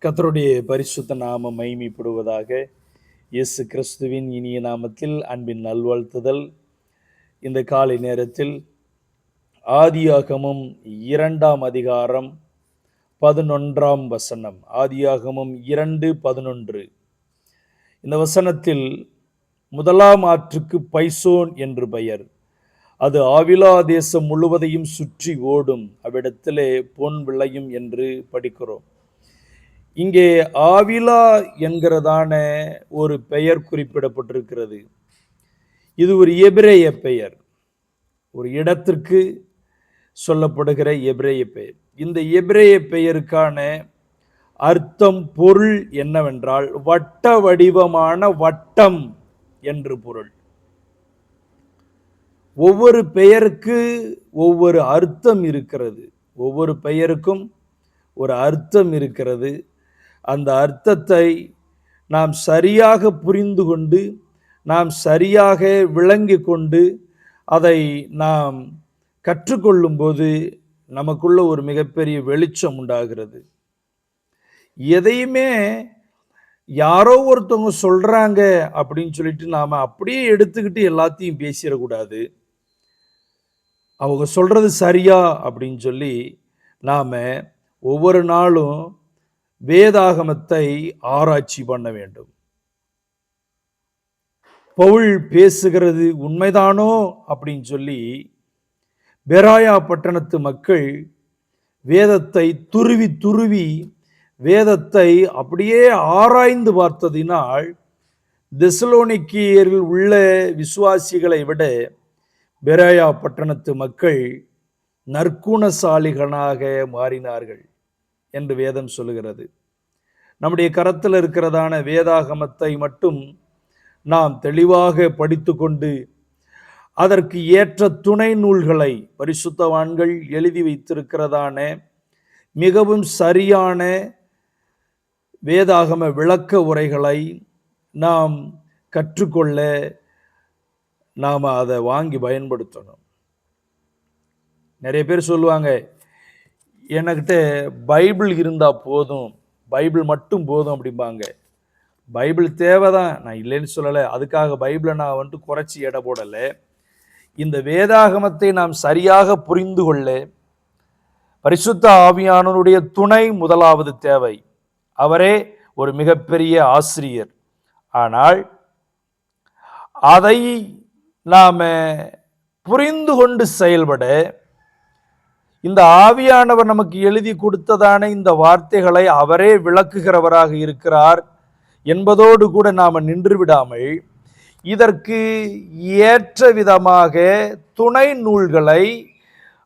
கர்த்தருடைய பரிசுத்த நாமம் மகிமைப்படுவதாக. இயேசு கிறிஸ்துவின் இனிய நாமத்தில் அன்பின் நல்வாழ்த்துதல். இந்த காலை நேரத்தில் ஆதியாகமம் 2ஆம் அதிகாரம் 11ஆம் வசனம். ஆதியாகமம் 2:11. இந்த வசனத்தில் முதலாம் ஆற்றுக்கு பைசோன் என்று பெயர். அது ஆவிலா தேசம் முழுவதையும் சுற்றி ஓடும். அவ்விடத்திலே பொன் விளையும் என்று படிக்கிறோம். இங்கே ஆவிலா என்கிறதான ஒரு பெயர் குறிப்பிடப்பட்டிருக்கிறது. இது ஒரு எபிரேய பெயர், ஒரு இடத்திற்கு சொல்லப்படுகிற எபிரேய பெயர். இந்த எபிரேய பெயருக்கான அர்த்தம், பொருள் என்னவென்றால் வட்ட வடிவமான வட்டம் என்று பொருள். ஒவ்வொரு பெயருக்கு ஒவ்வொரு அர்த்தம் இருக்கிறது. ஒவ்வொரு பெயருக்கும் ஒரு அர்த்தம் இருக்கிறது. அந்த அர்த்தத்தை நாம் சரியாக புரிந்து கொண்டு, நாம் சரியாக விளங்கி கொண்டு, அதை நாம் கற்றுக்கொள்ளும் போது நமக்குள்ள ஒரு மிகப்பெரிய வெளிச்சம் உண்டாகிறது. எதையுமே யாரோ ஒருத்தவங்க சொல்றாங்க அப்படின்னு சொல்லிட்டு நாம அப்படியே எடுத்துக்கிட்டு எல்லாத்தையும் பேசிடக்கூடாது. அவங்க சொல்றது சரியா அப்படின்னு சொல்லி நாம ஒவ்வொரு நாளும் வேதாகமத்தை ஆராய்ச்சி பண்ண வேண்டும். பவுல் பேசுகிறது உண்மைதானோ அப்படின்னு சொல்லி பெராயா பட்டணத்து மக்கள் வேதத்தை துருவி துருவி வேதத்தை அப்படியே ஆராய்ந்து பார்த்ததினால் தெசலோனிக்கேயரில் உள்ள விசுவாசிகளை விட பெராயா பட்டணத்து மக்கள் நற்குணசாலிகளாக மாறினார்கள் என்று வேதம் சொல்லுகிறது. நம்முடைய கரத்தில் இருக்கிறதான வேதாகமத்தை மட்டும் நாம் தெளிவாக படித்து கொண்டு அதற்கு ஏற்ற துணை நூல்களை பரிசுத்தவான்கள் எழுதி வைத்திருக்கிறதான மிகவும் சரியான வேதாகம விளக்க உரைகளை நாம் கற்றுக்கொள்ள நாம் அதை வாங்கி பயன்படுத்தணும். நிறைய பேர் சொல்லுவாங்க, என்கிட்ட பைபிள் இருந்தால் போதும், பைபிள் மட்டும் போதும் அப்படிம்பாங்க. பைபிள் தேவைதான், நான் இல்லைன்னு சொல்லலை. அதுக்காக பைபிளை நான் குறைச்சி எடை போடலை. இந்த வேதாகமத்தை நாம் சரியாக புரிந்து கொள்ள பரிசுத்த ஆவியானவருடைய துணை முதலாவது தேவை. அவரே ஒரு மிகப்பெரிய ஆசிரியர். ஆனால் அதை நாம் புரிந்து கொண்டு செயல்பட இந்த ஆவியானவர் நமக்கு எழுதி கொடுத்ததான இந்த வார்த்தைகளை அவரே விளக்குகிறவராக இருக்கிறார் என்பதோடு கூட நாம் நின்று விடாமல் இதற்கு ஏற்ற விதமாக துணை நூல்களை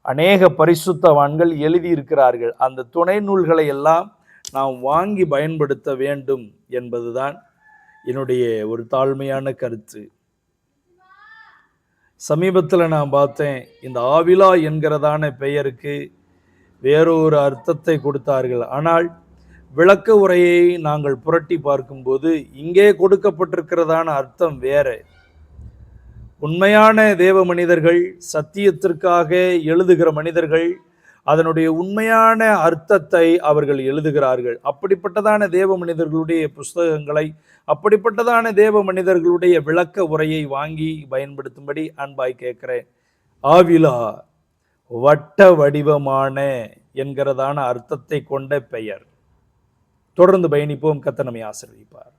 அநேக பரிசுத்தவான்கள் எழுதியிருக்கிறார்கள். அந்த துணை நூல்களை எல்லாம் நாம் வாங்கி பயன்படுத்த வேண்டும் என்பதுதான் என்னுடைய ஒரு தாழ்மையான கருத்து. சமீபத்தில் நான் பார்த்தேன், இந்த ஆவிலா என்கிறதான பெயருக்கு வேறொரு அர்த்தத்தை கொடுத்தார்கள். ஆனால் விளக்க உரையை நாங்கள் புரட்டி பார்க்கும்போது இங்கே கொடுக்கப்பட்டிருக்கிறதான அர்த்தம் வேற. உண்மையான தேவ மனிதர்கள், சத்தியத்திற்காக எழுதுகிற மனிதர்கள் அதனுடைய உண்மையான அர்த்தத்தை அவர்கள் எழுதுகிறார்கள். அப்படிப்பட்டதான தேவ மனிதர்களுடைய புஸ்தகங்களை, அப்படிப்பட்டதான தேவ மனிதர்களுடைய விளக்க உரையை வாங்கி பயன்படுத்தும்படி அன்பாய் கேட்கிறேன். ஆவிலா வட்ட வடிவமான என்கிறதான அர்த்தத்தை கொண்ட பெயர். தொடர்ந்து பயணிப்போம். கர்த்தர் நம்மை ஆசீர்வதிப்பார்.